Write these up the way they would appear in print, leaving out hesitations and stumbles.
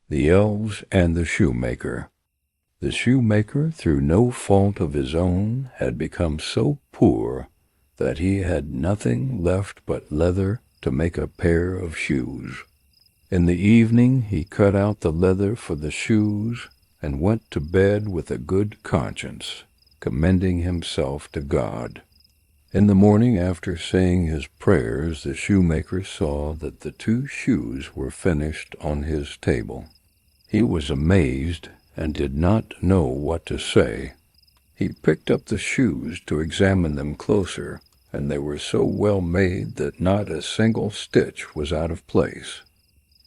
The Elves and the Shoemaker. The shoemaker, through no fault of his own, had become so poor that he had nothing left but leather to make a pair of shoes. In the evening he cut out the leather for the shoes and went to bed with a good conscience, commending himself to God. In the morning, after saying his prayers, the shoemaker saw that the 2 shoes were finished on his table. He was amazed and did not know what to say. He picked up the shoes to examine them closer, and they were so well made that not a single stitch was out of place.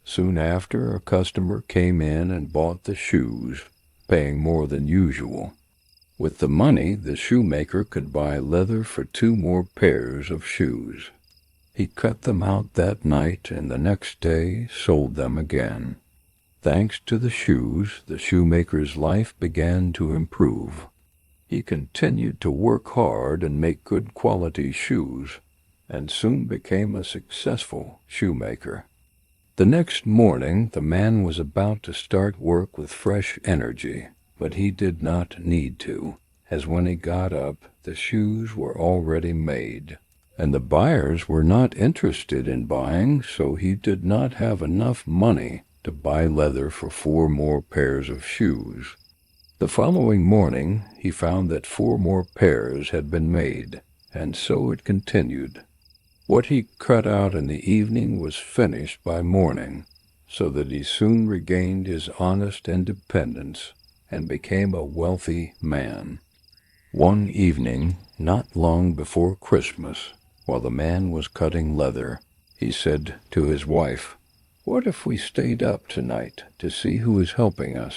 Soon after, a customer came in and bought the shoes, paying more than usual. With the money, the shoemaker could buy leather for 2 more pairs of shoes. He cut them out that night, and the next day sold them again. Thanks to the shoes, the shoemaker's life began to improve. He continued to work hard and make good quality shoes, and soon became a successful shoemaker. The next morning, the man was about to start work with fresh energy, but he did not need to, as when he got up, the shoes were already made, and the buyers were not interested in buying, so he did not have enough money to buy leather for 4 more pairs of shoes. The following morning he found that 4 more pairs had been made, and so it continued. What he cut out in the evening was finished by morning, so that he soon regained his honest independence and became a wealthy man. One evening, not long before Christmas, while the man was cutting leather, he said to his wife, "What if we stayed up tonight to see who is helping us?"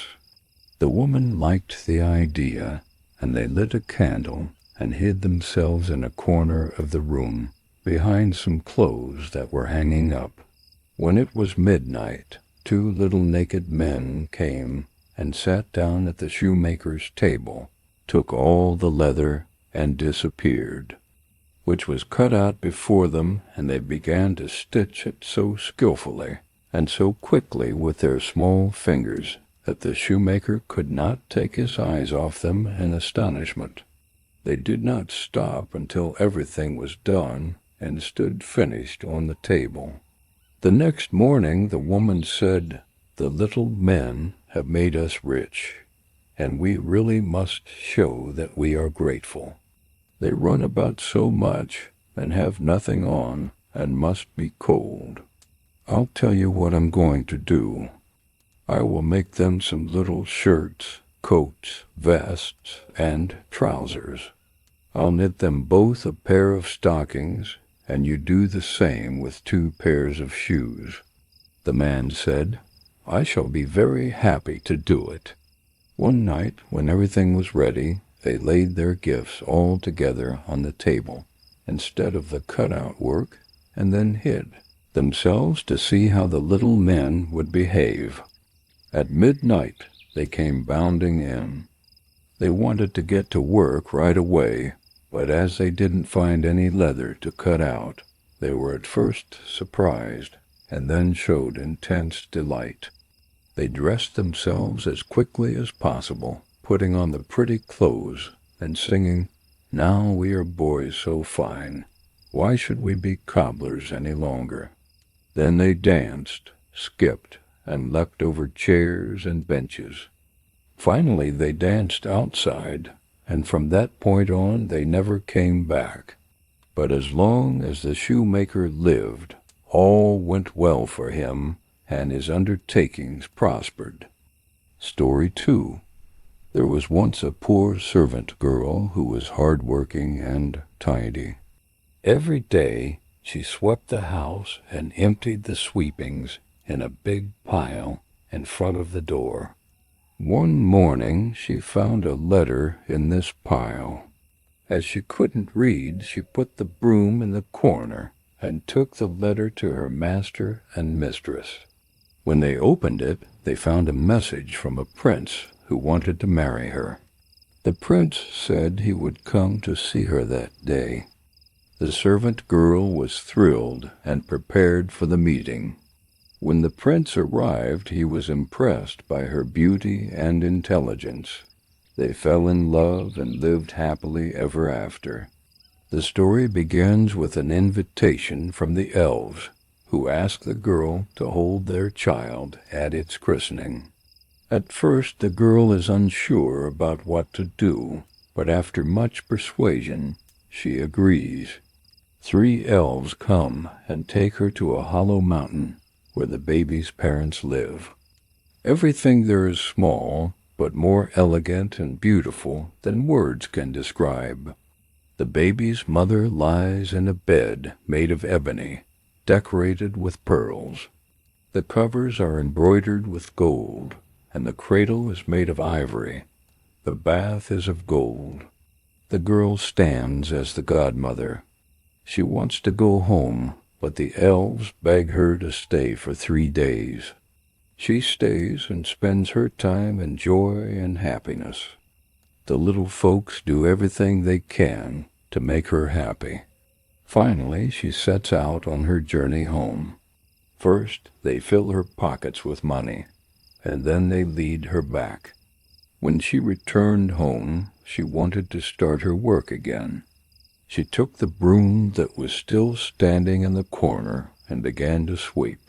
The woman liked the idea, and they lit a candle and hid themselves in a corner of the room, behind some clothes that were hanging up. When it was midnight, 2 little naked men came and sat down at the shoemaker's table, took all the leather, and disappeared, which was cut out before them, and they began to stitch it so skillfully and so quickly with their small fingers that the shoemaker could not take his eyes off them in astonishment. They did not stop until everything was done and stood finished on the table. The next morning the woman said, "The little men have made us rich, and we really must show that we are grateful. They run about so much and have nothing on and must be cold. I'll tell you what I'm going to do. I will make them some little shirts, coats, vests, and trousers. I'll knit them both a pair of stockings, and you do the same with 2 pairs of shoes." The man said, "I shall be very happy to do it." One night, when everything was ready, they laid their gifts all together on the table, instead of the cut-out work, and then hid themselves to see how the little men would behave. At midnight they came bounding in. They wanted to get to work right away, but as they didn't find any leather to cut out, they were at first surprised, and then showed intense delight. They dressed themselves as quickly as possible, putting on the pretty clothes and singing, "Now we are boys so fine, why should we be cobblers any longer?" Then they danced, skipped, and leapt over chairs and benches. Finally they danced outside, and from that point on they never came back. But as long as the shoemaker lived, all went well for him, and his undertakings prospered. Story 2. There was once a poor servant girl who was hard-working and tidy. Every day she swept the house and emptied the sweepings in a big pile in front of the door. One morning she found a letter in this pile. As she couldn't read, she put the broom in the corner and took the letter to her master and mistress. When they opened it, they found a message from a prince who wanted to marry her. The prince said he would come to see her that day. The servant girl was thrilled and prepared for the meeting. When the prince arrived, he was impressed by her beauty and intelligence. They fell in love and lived happily ever after. The story begins with an invitation from the elves, who ask the girl to hold their child at its christening. At first the girl is unsure about what to do, but after much persuasion, she agrees. 3 elves come and take her to a hollow mountain where the baby's parents live. Everything there is small, but more elegant and beautiful than words can describe. The baby's mother lies in a bed made of ebony, decorated with pearls. The covers are embroidered with gold, and the cradle is made of ivory. The bath is of gold. The girl stands as the godmother. She wants to go home, but the elves beg her to stay for 3 days. She stays and spends her time in joy and happiness. The little folks do everything they can to make her happy. Finally, she sets out on her journey home. First, they fill her pockets with money, and then they lead her back. When she returned home, she wanted to start her work again. She took the broom that was still standing in the corner and began to sweep.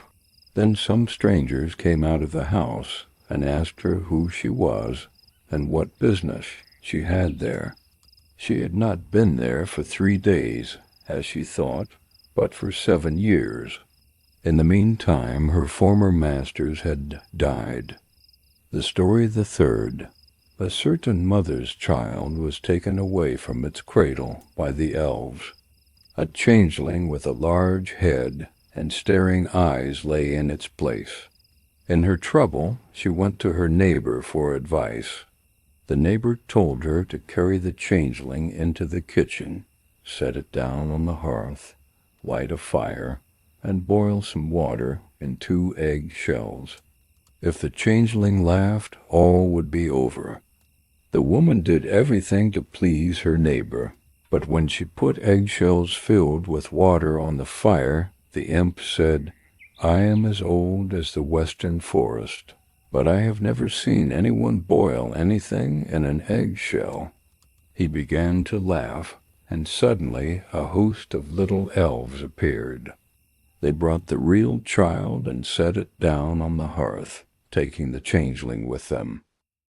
Then some strangers came out of the house and asked her who she was and what business she had there. She had not been there for 3 days, as she thought, but for 7 years. In the meantime, her former masters had died. The story the third. A certain mother's child was taken away from its cradle by the elves. A changeling with a large head and staring eyes lay in its place. In her trouble, she went to her neighbor for advice. The neighbor told her to carry the changeling into the kitchen, set it down on the hearth, light a fire, and boil some water in 2 egg shells. If the changeling laughed, all would be over. The woman did everything to please her neighbor, but when she put eggshells filled with water on the fire, the imp said, "I am as old as the western forest, but I have never seen anyone boil anything in an eggshell." He began to laugh, and suddenly a host of little elves appeared. They brought the real child and set it down on the hearth, taking the changeling with them.